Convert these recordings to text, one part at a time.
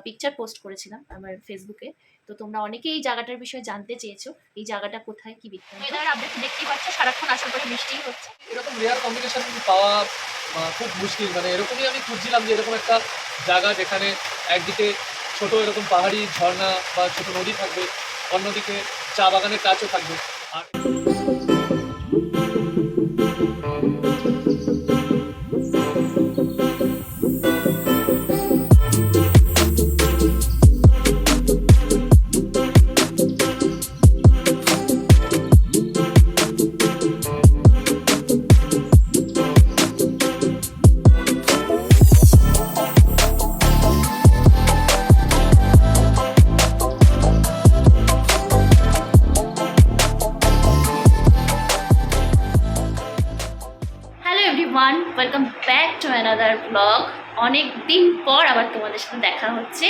Picture post করেছিলাম আমার ফেসবুকে। তো তোমরা অনেকেই এই জায়গাটার বিষয়ে জানতে চেয়েছো, এই জায়গাটা কোথায়, কি বিখ্যাত। ওয়েদার আপডেট দেখতেই পাচ্ছ, সারাক্ষণ আশা করে বৃষ্টিই হচ্ছে। এরকম রেয়ার কম্বিনেশন পাওয়া খুব মুশকিল। মানে এরকমই আমি খুঁজছিলাম যে এরকম একটা জায়গা যেখানে একদিকে ছোট এরকম পাহাড়ি ঝর্ণা বা ছোট নদী থাকবে, অন্যদিকে চা বাগানের কাজও থাকবে। আর hello everyone, welcome back to another blog. অনেক দিন পর আবার তোমাদের সাথে দেখা হচ্ছে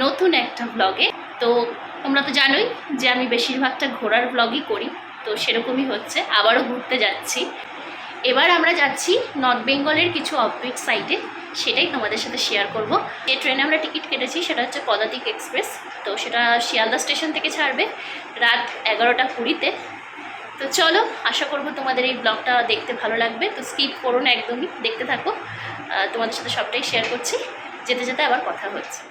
নতুন একটা ব্লগে। তো তোমরা তো জানোই যে আমি বেশিরভাগটা ঘোরার ব্লগই করি, তো সেরকমই হচ্ছে, আবারও ঘুরতে যাচ্ছি। এবার আমরা যাচ্ছি নর্থ বেঙ্গলের কিছু অফবিট সাইডে, সেটাই তোমাদের সাথে শেয়ার করব। যে ট্রেনে আমরা টিকিট কেটেছি সেটা হচ্ছে পদাতিক এক্সপ্রেস। তো সেটা শিয়ালদা স্টেশন থেকে ছাড়বে রাত 11টা 20-তে। তো চলো, আশা করবো তোমাদের এই ব্লগটা দেখতে ভালো লাগবে। তো স্কিপ করো না, একদমই দেখতে থাকো। তোমাদের সাথে সবটাই শেয়ার করছি, যেতে যেতে আবার কথা হচ্ছে।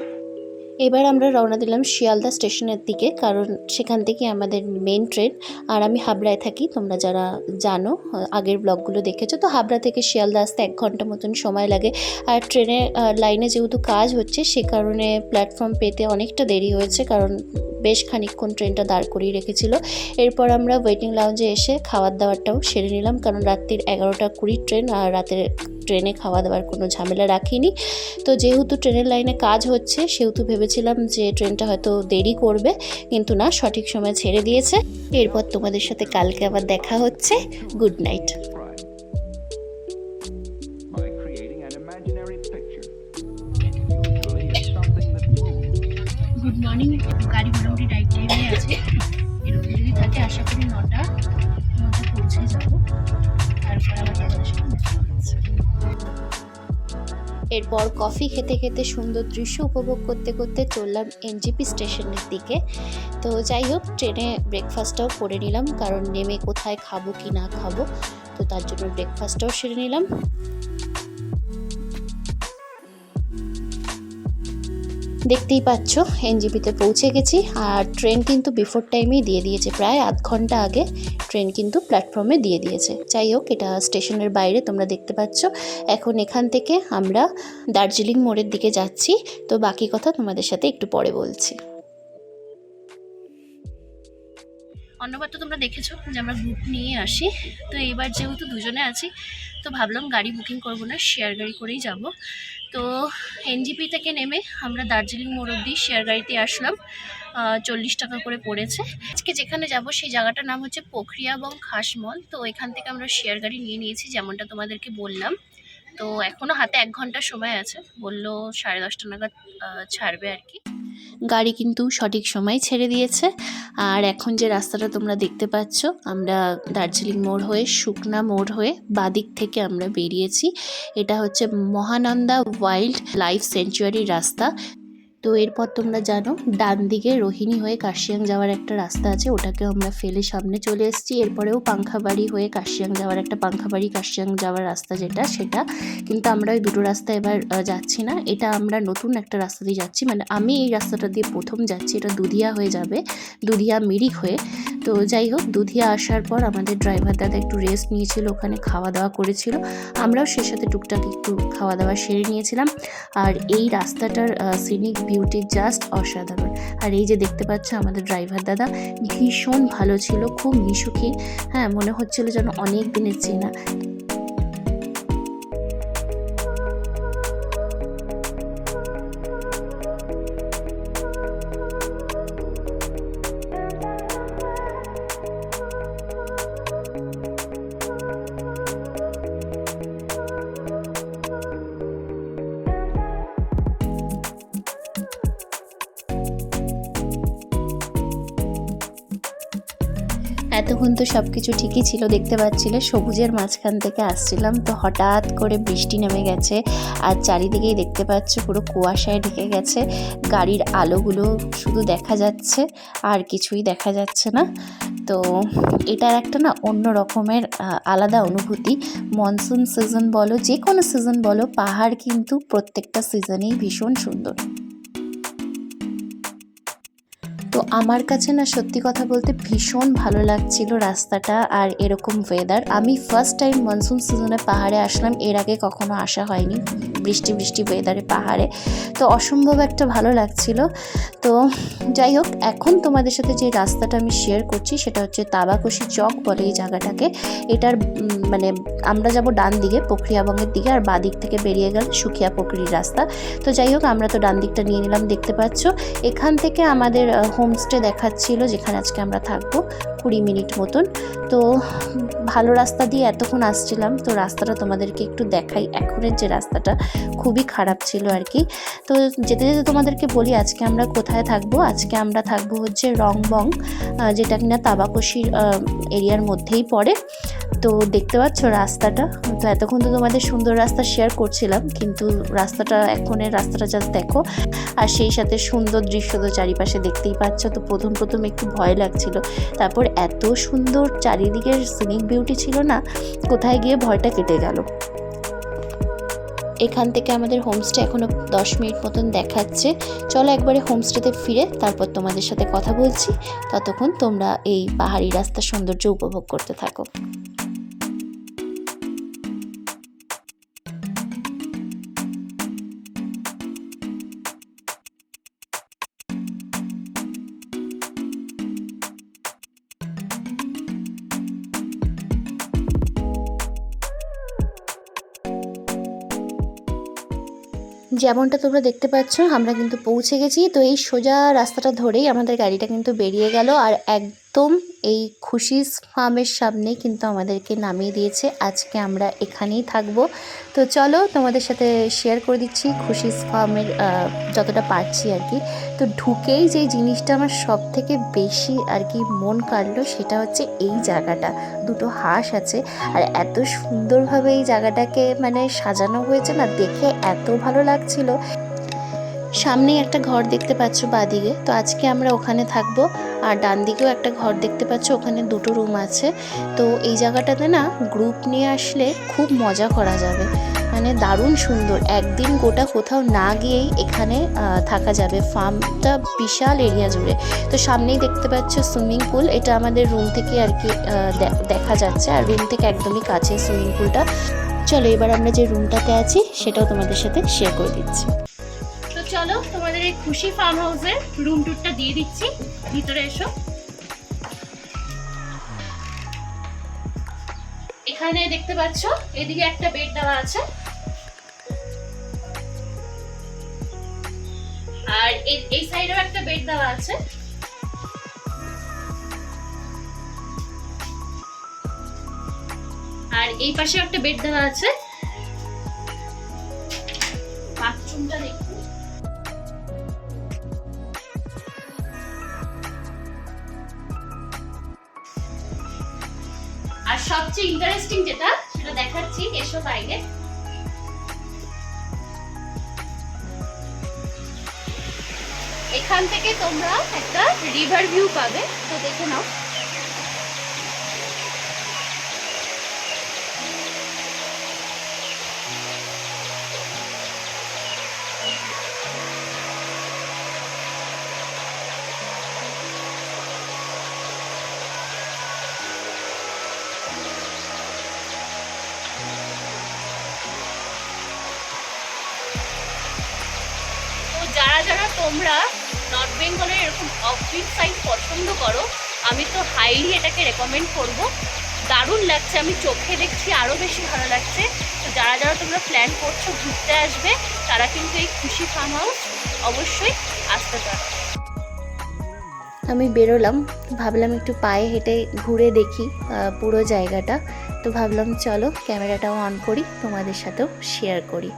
এবার আমরা রওনা দিলাম শিয়ালদা স্টেশনের দিকে, কারণ সেখান থেকে আমাদের মেন ট্রেন। আর আমি হাবড়ায় থাকি, তোমরা যারা জানো, আগের ব্লগগুলো দেখেছো। তো হাবড়া থেকে শিয়ালদা আসতে 1 ঘন্টা মতন সময় লাগে। আর ট্রেনের লাইনে যেহেতু কাজ হচ্ছে, সে কারণে প্ল্যাটফর্ম পেতে অনেকটা দেরি হয়েছে, কারণ বেশ খানিকক্ষণ ট্রেনটা দাঁড় করিয়ে রেখেছিল। এরপর আমরা ওয়েটিং লাউঞ্জে এসে খাবার দাবারটাও সেরে নিলাম, কারণ রাত্রির 11টা 20 ট্রেন, আর রাতের ট্রেনে খাওয়া দাওয়ার কোনো ঝামেলা রাখিনি। তো যেহেতু ট্রেনের লাইনে কাজ হচ্ছে, সেহেতু ভেবেছিলাম যে ট্রেনটা হয়তো দেরি করবে, কিন্তু না, সঠিক সময় ছেড়ে দিয়েছে। এরপর তোমাদের সাথে কালকে আবার দেখা হচ্ছে। Good night. Good morning. গাড়ি মোটামুটি টাইম টাইমে আছে, এরকম যদি থাকে আশা করি 9টার মধ্যে পৌঁছে যাবো। তারপর আবার তোমাদের সাথে দেখা হচ্ছে। এরপর কফি খেতে খেতে সুন্দর দৃশ্য উপভোগ করতে করতে চললাম এনজেপি স্টেশনের দিকে। তো যাই হোক, ট্রেনে ব্রেকফাস্টটাও করে নিলাম, কারণ নেমে কোথায় খাবো কি না খাবো, তো তার জন্য ব্রেকফাস্টটাও সেরে নিলাম। দেখতেই পাচ্ছ এনজেপিতে পৌঁছে গেছি। আর ট্রেন কিন্তু বিফোর টাইমেই দিয়ে দিয়েছে, প্রায় আধ ঘন্টা আগে ট্রেন কিন্তু প্ল্যাটফর্মে দিয়ে দিয়েছে। যাই হোক, এটা স্টেশনের বাইরে তোমরা দেখতে পাচ্ছ। এখন এখান থেকে আমরা দার্জিলিং মোড়ের দিকে যাচ্ছি। তো বাকি কথা তোমাদের সাথে একটু পরে বলছি। অন্যবার তো তোমরা দেখেছো যে আমরা গ্রুপ নিয়ে আসি, তো এইবার যেহেতু দুজনে আছি, তো ভাবলাম গাড়ি বুকিং করবো না, শেয়ার গাড়ি করেই যাব। তো এনজিপি থেকে নেমে আমরা দার্জিলিং মোড় অব্দি শেয়ার গাড়িতে আসলাম। 40 টাকা করে পড়েছে। আজকে যেখানে যাব সেই জায়গাটার নাম হচ্ছে পোখরিয়া এবং খাসমল। তো এখান থেকে আমরা শেয়ার গাড়ি নিয়ে নিয়েছি, যেমনটা তোমাদেরকে বললাম। তো এখনও হাতে 1 ঘন্টা সময় আছে, বললো 10:30 নাগাদ ছাড়বে আর কি। গাড়ি কিন্তু সঠিক সময় ছেড়ে দিয়েছে। আর এখন যে রাস্তাটা তোমরা দেখতে পাচ্ছ, আমরা দার্জিলিং মোড় হয়ে শুকনা মোড় হয়ে বাদিক থেকে আমরা বেরিয়েছি। এটা হচ্ছে মহানন্দা ওয়াইল্ড লাইফ স্যাংচুয়ারির রাস্তা। তো এরপর তোমরা জানো, ডান দিকে রোহিণী হয়ে কার্শিয়াং যাওয়ার একটা রাস্তা আছে, ওটাকে আমরা ফেলে সামনে চলে এসেছি। এরপরেও পাংখাবাড়ি হয়ে কার্শিয়াং যাওয়ার একটা পাংখাবাড়ি কার্শিয়াং যাওয়ার রাস্তা যেটা, সেটা কিন্তু আমরা ওই দুটো রাস্তা এবার যাচ্ছি না। এটা আমরা নতুন একটা রাস্তা দিয়ে যাচ্ছি, মানে আমি এই রাস্তাটা দিয়ে প্রথম যাচ্ছি। এটা দুধিয়া হয়ে যাবে, দুধিয়া মিরিক হয়ে। তো যাই হোক, দুধিয়া আসার পর আমাদের ড্রাইভার দাদা একটু রেস্ট নিয়েছিল, ওখানে খাওয়া দাওয়া করেছিল। আমরাও সে সাথে টুকটাক একটু খাওয়া দাওয়া সেরে নিয়েছিলাম। আর এই রাস্তাটার সিনিক বিউটি জাস্ট অসাধারণ। আর এই যে দেখতে পাচ্ছ আমাদের ড্রাইভার দাদা, ভীষণ ভালো ছিল, খুব মিশুকি। হ্যাঁ, মনে হচ্ছিল যেন অনেক দিনের চেনা। এতক্ষণ তো সব কিছু ঠিকই ছিল, দেখতে পাচ্ছিলে সবুজের মাঝখান থেকে আসছিলাম, তো হঠাৎ করে বৃষ্টি নেমে গেছে আর চারিদিকেই দেখতে পাচ্ছ পুরো কুয়াশায় ঢেকে গেছে। গাড়ির আলোগুলো শুধু দেখা যাচ্ছে আর কিছুই দেখা যাচ্ছে না। তো এটার একটা না অন্য রকমের আলাদা অনুভূতি। মনসুন সিজন বলো, যে কোনো সিজন বলো, পাহাড় কিন্তু প্রত্যেকটা সিজনেই ভীষণ সুন্দর। তো আমার কাছে না সত্যি কথা বলতে ভীষণ ভালো লাগছিল রাস্তাটা আর এরকম ওয়েদার। আমি ফার্স্ট টাইম মনসুন সিজনে পাহাড়ে আসলাম, এর আগে কখনো আসা হয়নি বৃষ্টি বৃষ্টি ওয়েদারে পাহাড়ে, তো অসম্ভব একটা ভালো লাগছিল। তো যাই হোক, এখন তোমাদের সাথে যে রাস্তাটা আমি শেয়ার করছি সেটা হচ্ছে তাবাকশি চক বলে এই জায়গাটাকে। এটার মানে আমরা যাব ডান দিকে পোখরিয়াবঙ্গের দিকে, আর বাঁ দিক থেকে বেরিয়ে গেল সুখিয়া পোখরির রাস্তা। তো যাই হোক, আমরা তো ডান দিকটা নিয়ে নিলাম, দেখতে পাচ্ছ। এখান থেকে আমাদের হোমস্টে দেখাচ্ছিল যেখানে আজকে আমরা থাকবো 20 মিনিট মতন। তো ভালো রাস্তা দিয়ে এতক্ষণ আসছিলাম, তো রাস্তাটা তোমাদেরকে একটু দেখাই। এখনের যে রাস্তাটা খুবই খারাপ ছিল আর কি। তো যেতে যেতে তোমাদেরকে বলি আজকে আমরা কোথায় থাকবো। আজকে আমরা থাকবো হচ্ছে রংবং, যেটা কিনা তাবাকশির এরিয়ার মধ্যেই পড়ে। তো দেখতে পাচ্ছ রাস্তাটা, তো এতক্ষণ তো তোমাদের সুন্দর রাস্তা শেয়ার করছিলাম, কিন্তু রাস্তাটা এখনের রাস্তাটা জাস্ট দেখো, আর সেই সাথে সুন্দর দৃশ্য তো চারিপাশে দেখতেই পাচ্ছ। তো প্রথম একটু ভয় লাগছিল, তারপর এত সুন্দর চারিদিকের সিনিক বিউটি ছিল না, কোথায় গিয়ে ভয়টা কেটে গেল। এখান থেকে আমাদের হোমস্টে এখনও 10 মিনিট মতন দেখাচ্ছে। চলো একবারে হোমস্টেতে ফিরে তারপর তোমাদের সাথে কথা বলছি, ততক্ষণ তোমরা এই পাহাড়ি রাস্তার সৌন্দর্য উপভোগ করতে থাকো। যেমনটা তোমরা দেখতে পাচ্ছ আমরা কিন্তু পৌঁছে গেছি। তো এই সোজা রাস্তাটা ধরেই আমাদের গাড়িটা কিন্তু বেরিয়ে গেল, আর একদম এই খুশিস ফার্মের সামনে কিন্তু আমাদেরকে নামিয়ে দিয়েছে। আজকে আমরা এখানেই থাকবো। তো চলো তোমাদের সাথে শেয়ার করে দিচ্ছি খুশিস ফার্মের যতটা পারছি আর কি। তো ঢুকেই যে জিনিসটা আমার সব থেকে বেশি আর কি মন কাড়লো সেটা হচ্ছে এই জায়গাটা। দুটো হাঁস আছে আর এত সুন্দরভাবে এই জায়গাটাকে মানে সাজানো হয়েছে না, দেখে এত ভালো লাগছিল। সামনেই একটা ঘর দেখতে পাচ্ছ বাঁদিকে, তো আজকে আমরা ওখানে থাকবো। আর ডান দিকেও একটা ঘর দেখতে পাচ্ছ, ওখানে 2টো রুম আছে। তো এই জায়গাটাতে না গ্রুপ নিয়ে আসলে খুব মজা করা যাবে, মানে দারুণ সুন্দর। একদিন গোটা কোথাও না গিয়েই এখানে থাকা যাবে। ফার্মটা বিশাল এরিয়া জুড়ে। তো সামনেই দেখতে পাচ্ছ সুইমিং পুল, এটা আমাদের রুম থেকে আর কি দেখা যাচ্ছে, আর রুম থেকে একদমই কাছে সুইমিং পুলটা। চলো এবার আমরা যে রুমটাতে আছি সেটাও তোমাদের সাথে শেয়ার করে দিচ্ছি। তো চলো তোমাদের এই খুশি ফার্ম হাউসের রুম ট্যুরটা দিয়ে দিচ্ছি, ভিতরে এসো। এখানে দেখতে পাচ্ছ এদিকে একটা বেড দেওয়া আছে, আর এই সাইডেও একটা বেড দেওয়া আছে। আর এই পাশে একটা বেড দেওয়া আছে। বাথরুমটা দেখুন, আর সবচেয়ে ইন্টারেস্টিং যেটা সেটা দেখাচ্ছি, এসো বাইরে। এখান থেকে তোমরা একটা রিভার ভিউ পাবে, তো দেখে নাও। যারা যারা তোমরা নর্থ বেঙ্গলের এরকম অফবিট সাইড পছন্দ করো, আমি তো হাইলি এটাকে রেকমেন্ড করব। দারুণ লাগছে, আমি চোখে দেখছি আরও বেশি ভালো লাগছে। তো যারা যারা তোমরা প্ল্যান করছো ঘুরতে আসবে, তারা কিন্তু এই খুশি ফার্ম হাউস অবশ্যই আসতে পারো। আমি বেরোলাম, ভাবলাম একটু পায়ে হেঁটে ঘুরে দেখি পুরো জায়গাটা। তো ভাবলাম চলো ক্যামেরাটাও অন করি, তোমাদের সাথেও শেয়ার করি।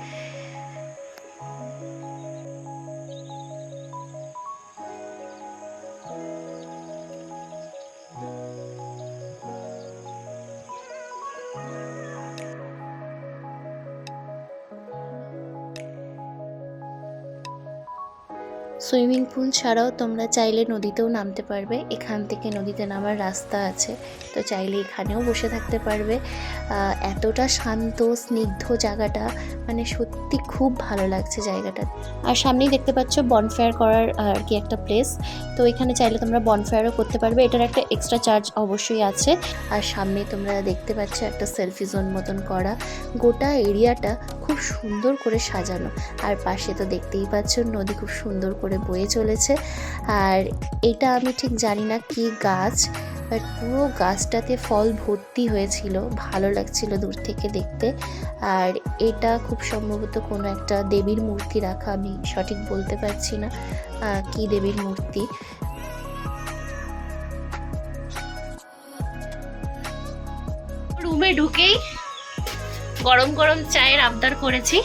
সুইমিং পুল ছাড়াও তোমরা চাইলে নদীতেও নামতে পারবে, এখান থেকে নদীতে নামার রাস্তা আছে, তো চাইলে এখানেও বসে থাকতে পারবে। এতটা শান্ত স্নিগ্ধ জায়গাটা, মানে সত্যি খুব ভালো লাগছে জায়গাটা। আর সামনেই দেখতে পাচ্ছ বনফায়ার করার আর কি একটা প্লেস, তো এখানে চাইলে তোমরা বনফায়ারও করতে পারবে, এটার একটা এক্সট্রা চার্জ অবশ্যই আছে। আর সামনে তোমরা দেখতে পাচ্ছ একটা সেলফি জোন মতন করা, গোটা এরিয়াটা খুব সুন্দর করে সাজানো। আর পাশে তো দেখতেই পাচ্ছ নদী খুব সুন্দর করে বয়ে চলেছে। আর এটা আমি ঠিক জানি না কি গাছ, বাট পুরো গাছটাতে ফল ভর্তি হয়েছিল, ভালো লাগছিল দূর থেকে দেখতে। আর এটা খুব সম্ভবত কোনো একটা দেবীর মূর্তি রাখা, আমি সঠিক বলতে পারছি না কি দেবীর মূর্তি। রুমে ঢুকেই গরম গরম চায়ের আবদার করেছি,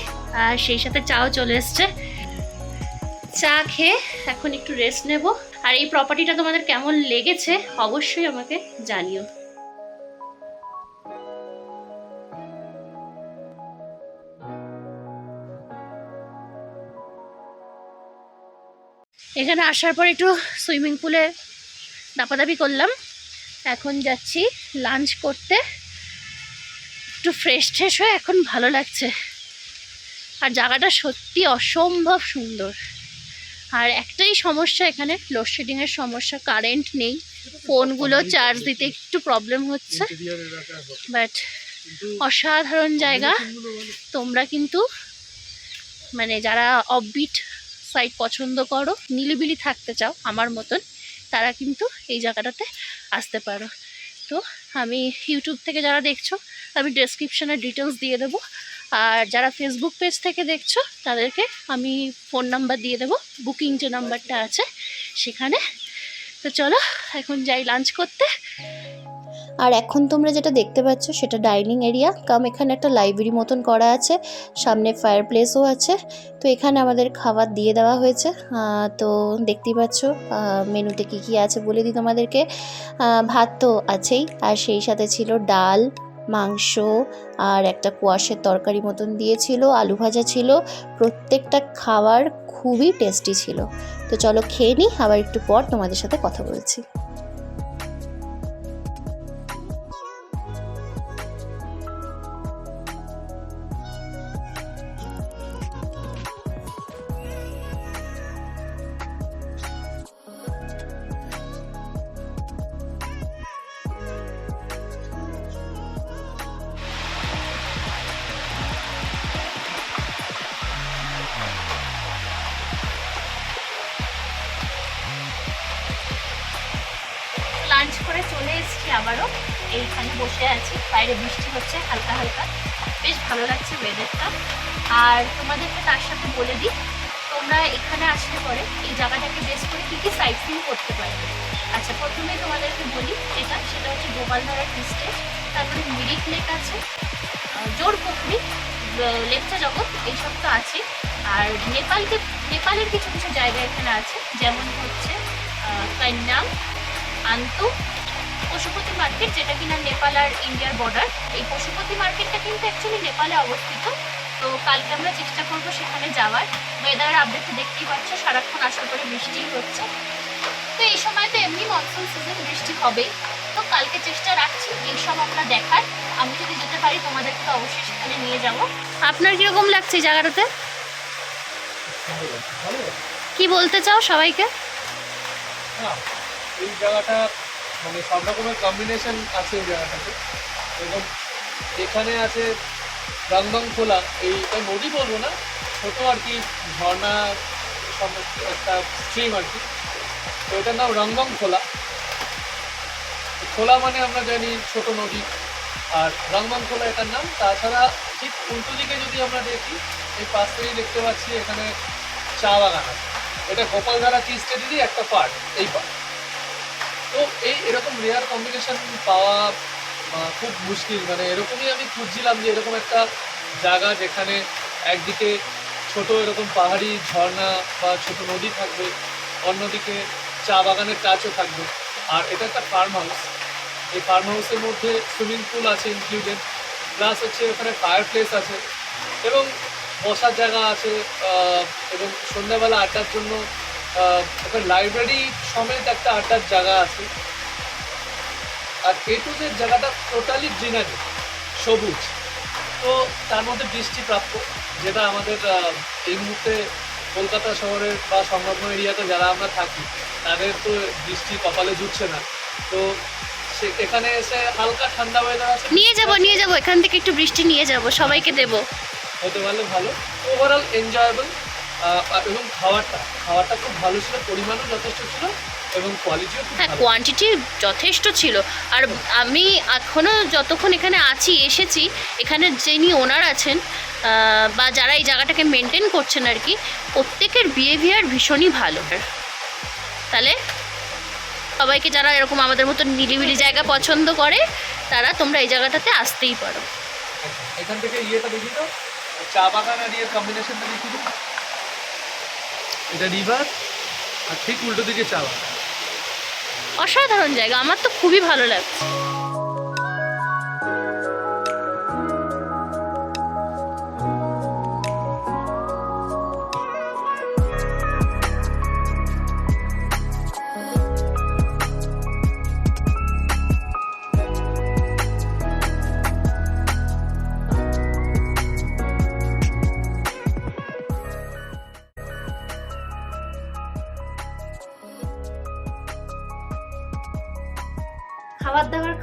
আর সেই সাথে চাও চলে এসছে। চা খেয়ে এখন একটু রেস্ট নেব। আর এই প্রপার্টিটা তোমাদের কেমন লেগেছে অবশ্যই আমাকে জানিও। এখানে আসার পর একটু সুইমিং পুলে দাপাদাপি করলাম, এখন যাচ্ছি লাঞ্চ করতে। একটু ফ্রেশ ট্রেশ হয়ে এখন ভালো লাগছে। আর জায়গাটা সত্যি অসম্ভব সুন্দর। আর একটাই সমস্যা এখানে, লোডশেডিংয়ের সমস্যা, কারেন্ট নেই, ফোনগুলো চার্জ দিতে একটু প্রবলেম হচ্ছে, বাট অসাধারণ জায়গা। তোমরা কিন্তু মানে যারা অফবিট সাইট পছন্দ করো, নিলিবিলি থাকতে চাও আমার মতন, তারা কিন্তু এই জায়গাটাতে আসতে পারো। তো আমি ইউটিউব থেকে যারা দেখছো আমি ডেসক্রিপশানে ডিটেলস দিয়ে দেবো, আর যারা ফেসবুক পেজ থেকে দেখছো তাদেরকে আমি ফোন নাম্বার দিয়ে দেবো, বুকিং যে নাম্বারটা আছে সেখানে। তো চলো এখন যাই লাঞ্চ করতে। আর এখন তোমরা যেটা দেখতে পাচ্ছ সেটা ডাইনিং এরিয়া কাম, এখানে একটা লাইব্রেরি মতন করা আছে, সামনে ফায়ার প্লেসও আছে। তো এখানে আমাদের খাবার দিয়ে দেওয়া হয়েছে। তো দেখতেই পাচ্ছ মেনুতে কি কি আছে বলে দিই তোমাদেরকে। ভাত তো আছেই, আর সেই সাথে ছিল ডাল, মাংস, আর একটা কোয়াশের তরকারি মতন দিয়েছিল, আলু ভাজা ছিল। প্রত্যেকটা খাবার খুবই টেস্টি ছিল। তো চলো খেয়ে নিই, আবার একটু পর তোমাদের সাথে কথা বলছি। লাঞ্চ করে চলে এসেছি, আবারও এইখানে বসে আছি। বাইরে বৃষ্টি হচ্ছে হালকা হালকা, বেশ ভালো লাগছে ওয়েদারটা। আর তোমাদেরকে তার সাথে বলে দিই, তোমরা এখানে আসলে পরে এই জায়গাটাকে বেস করে কী কী সাইট সিন করতে পারবে। আচ্ছা, প্রথমে তোমাদেরকে বলি সেটা হচ্ছে গোপালধারা টি স্টেট, তারপরে মিরিক লেক আছে, জোর পুকুরি, লেপচা জগৎ, এইসব তো আছে। আর নেপালের কিছু কিছু জায়গা এখানে আছে, যেমন হচ্ছে কান্যাম, আন্তু, পশুপতি মার্কেট, যেটা কিনা নেপাল আর ইন্ডিয়ার বর্ডার। এই পশুপতি মার্কেটটা কিন্তু অ্যাকচুয়ালি নেপালে অবস্থিত। তো কালকে আমরা চেষ্টা করবো সেখানে যাওয়ার। ওয়েদার আপডেট দেখতেই পাচ্ছ, সারাক্ষণ আসার পরে বৃষ্টিই হচ্ছে। তো এই সময় তো এমনি মনসুন সিজন, বৃষ্টি হবেই। তো কালকে চেষ্টা রাখছি এইসব আমরা দেখার। আমি যদি যেতে পারি তোমাদেরকে তো অবশ্যই সেখানে নিয়ে যাব। আপনার কিরকম লাগছে এই জায়গাটাতে, কি বলতে চাও সবাইকে? এই জায়গাটা মানে সব রকমের কম্বিনেশন আছে এই জায়গাটাতে। এবং এখানে আছে রংবং খোলা, এইটা নদী বলবো না, ছোট আর কি ঝর্ণা একটা স্ট্রিম আর কি। তো এটার নাম রংবং খোলা। খোলা মানে আমরা জানি ছোট নদী, আর রংবং খোলা এটার নাম। তাছাড়া ঠিক উল্টো দিকে যদি আমরা দেখি, এই পাশ থেকেই দেখতে পাচ্ছি এখানে চা বাগান আছে। এটা গোপালধারা টি স্টেটেরই একটা পার্ট, এই পার্ট। তো এরকম রেয়ার কম্বিনেশন পাওয়া খুব মুশকিল। মানে এরকমই আমি খুঁজছিলাম যে এরকম একটা জায়গা যেখানে একদিকে ছোট এরকম পাহাড়ি ঝর্ণা বা ছোট নদী থাকবে, অন্যদিকে চা বাগানের কাজও থাকবে। আর এটা একটা ফার্ম হাউস। এই ফার্ম হাউসের মধ্যে সুইমিং পুল আছে ইনক্লুডেড, প্লাস হচ্ছে ওখানে ফায়ার প্লেস আছে এবং বসার জায়গা আছে, এবং সন্ধ্যাবেলা আড্ডার জন্য একটা লাইব্রেরি সমেত একটা আড্ডার জায়গা আছে। আর A to Z জায়গাটা টোটালি গ্রিনারি, সবুজ। তো তার মধ্যে বৃষ্টিপ্রাপ্য, যেটা আমাদের এই মুহূর্তে কলকাতা শহরের বা সংলগ্ন এরিয়াতে যারা আমরা থাকি তাদের তো বৃষ্টি কপালে জুটছে না। তো এখানে এসে হালকা ঠান্ডা ওয়েদার আছে, নিয়ে যাব এখান থেকে একটু বৃষ্টি নিয়ে যাব, সবাইকে দেব। হতে পারলে ভালো। Overall enjoyable. এবং খাওয়াটা খুব ভালো ছিল, পরিমাণও যথেষ্ট ছিল এবং কোয়ালিটিও খুব হ্যাঁ, ভালো। কোয়ান্টিটি যথেষ্ট ছিল। আর আমি এখনও যতক্ষণ এখানে এসেছি, এখানে যিনি ওনার আছেন বা যারা এই জায়গাটাকে মেনটেন করছেন আর কি, প্রত্যেকের বিহেভিয়ার ভীষণই ভালো। তাহলে সবাইকে যারা এরকম আমাদের মতো নিরিবিলি জায়গা পছন্দ করে তারা তোমরা এই জায়গাটাতে আসতেই পারো। এখান থেকে ইয়েটা দেখি তো, চা বাগান আর ইয়ের কম্বিনেশনটা দেখি তো। এটা রিভার আর ঠিক উল্টো দিকে চা বাগান। অসাধারণ জায়গা, আমার তো খুবই ভালো লাগছে।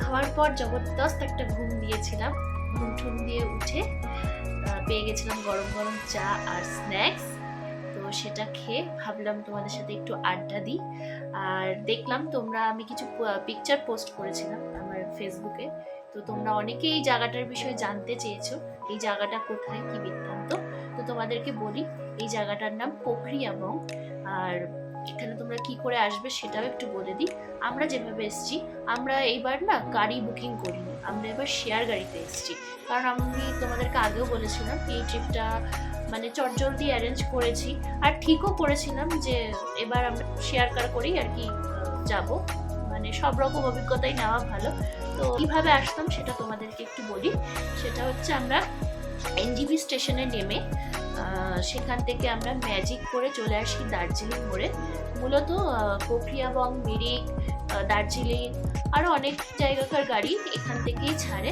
খাওয়ার পর জবরদস্ত একটা ঘুম দিয়েছিলাম। ঘুম দিয়ে উঠে পেয়ে গেছিলাম গরম গরম চা আর স্ন্যাক্স। তো সেটা খেয়ে ভাবলাম তোমাদের সাথে একটু আড্ডা দিই। আর দেখলাম আমি কিছু পিকচার পোস্ট করেছিলাম আমার ফেসবুকে। তো তোমরা অনেকেই এই জায়গাটার বিষয়ে জানতে চেয়েছো, এই জায়গাটা কোথায়, কি বৃত্তান্ত। তো তোমাদেরকে বলি, এই জায়গাটার নাম পোখরিয়াবং। আর এখানে তোমরা কি করে আসবে সেটাও একটু বলে দিই। আমরা যেভাবে এসেছি, আমরা এইবার না গাড়ি বুকিং করিনি, আমরা এবার শেয়ার গাড়িতে এসেছি। কারণ আমি তোমাদেরকে আগেও বলেছিলাম এই ট্রিপটা মানে চটজলদি অ্যারেঞ্জ করেছি, আর ঠিকও করেছিলাম যে এবার আমরা শেয়ার কার করেই আর কি যাব, মানে সব রকম অভিজ্ঞতাই নেওয়া ভালো। তো কীভাবে আসতাম সেটা তোমাদেরকে একটু বলি। সেটা হচ্ছে আমরা NGP স্টেশনে নেমে সেখান থেকে আমরা ম্যাজিক করে চলে আসি দার্জিলিং মোড়ে। মূলত পোখরিয়াবং, মিরিক, দার্জিলিং আরও অনেক জায়গাকার গাড়ি এখান থেকেই ছাড়ে।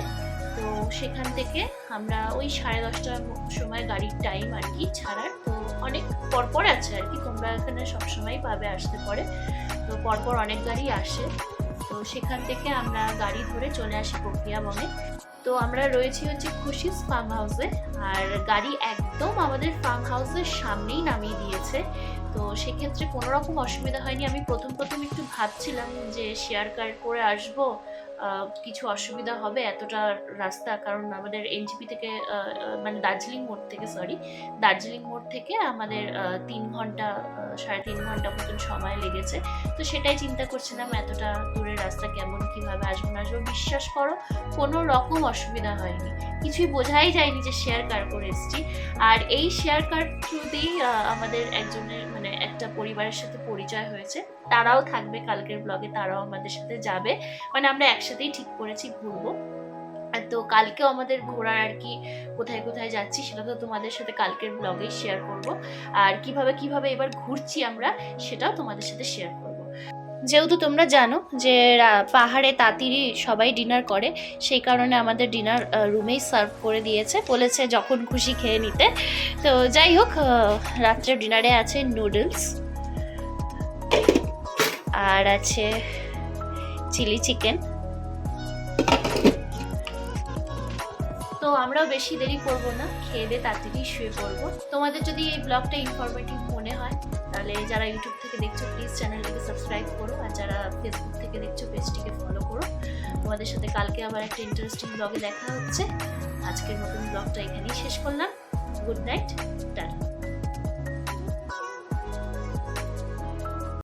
তো সেখান থেকে আমরা ওই 10:30টার সময় গাড়ির টাইম আর কি ছাড়ার। তো অনেক পরপর আছে আর কি, তোমরা এখানে সবসময় পাবে আসতে পারে। তো পরপর অনেক গাড়ি আসে। তো সেখান থেকে আমরা গাড়ি ধরে চলে আসি পোখরিয়াবংয়ে। তো আমরা রয়েছি হচ্ছে খুশিস ফার্ম হাউসে, আর গাড়ি একদম আমাদের ফার্ম হাউসের সামনেই নামিয়ে দিয়েছে। তো সেক্ষেত্রে কোনো রকম অসুবিধা হয়নি। আমি প্রথম একটু ভাবছিলাম যে শেয়ার কার করে আসবো, কিছু অসুবিধা হবে এতটা রাস্তা, কারণ আমাদের NGP থেকে মানে দার্জিলিং মোড় থেকে আমাদের 3 ঘন্টা 3.5 ঘন্টা মতন সময় লেগেছে। তো সেটাই চিন্তা করছিলাম, এতটা দূরের রাস্তা কেমন, কিভাবে আসবো না আসবো। বিশ্বাস করো, কোনো রকম অসুবিধা হয়নি, কিছুই বোঝাই যায়নি যে শেয়ার কার করে এসেছি। আর এই শেয়ার কার থ্রুতেই আমাদের একজনের মানে একটা পরিবারের সাথে পরিচয় হয়েছে, তারাও থাকবে কালকের ব্লগে, তারাও আমাদের সাথে যাবে। মানে আমরা একসাথেই ঠিক করেছি ঘুরবো। তো কালকেও আমাদের ঘোরার আর কি কোথায় কোথায় যাচ্ছি সেটা তো তোমাদের সাথে কালকের ব্লগেই শেয়ার করব। আর কিভাবে এবার ঘুরছি আমরা সেটাও তোমাদের সাথে শেয়ার করব। যেহেতু তোমরা জানো যে পাহাড়ে তাঁতিরই সবাই ডিনার করে, সেই কারণে আমাদের ডিনার রুমেই সার্ভ করে দিয়েছে, বলেছে যখন খুশি খেয়ে নিতে। তো যাই হোক, রাত্রে ডিনারে আছে নুডলস, আর আছে চিলি চিকেন। তো আমরাও বেশি দেরি করব না, খেয়ে দিয়ে তাড়াতাড়ি শুয়ে পড়বো। তোমাদের যদি এই ব্লগটা ইনফরমেটিভ মনে হয় তাহলে যারা ইউটিউব থেকে দেখছো প্লিজ চ্যানেলটিকে সাবস্ক্রাইব করো, আর যারা ফেসবুক থেকে দেখছো পেজটিকে ফলো করো। তোমাদের সাথে কালকে আবার একটা ইন্টারেস্টিং ব্লগে দেখা হচ্ছে। আজকের মতন ব্লগটা এখানেই শেষ করলাম। Good night, tata.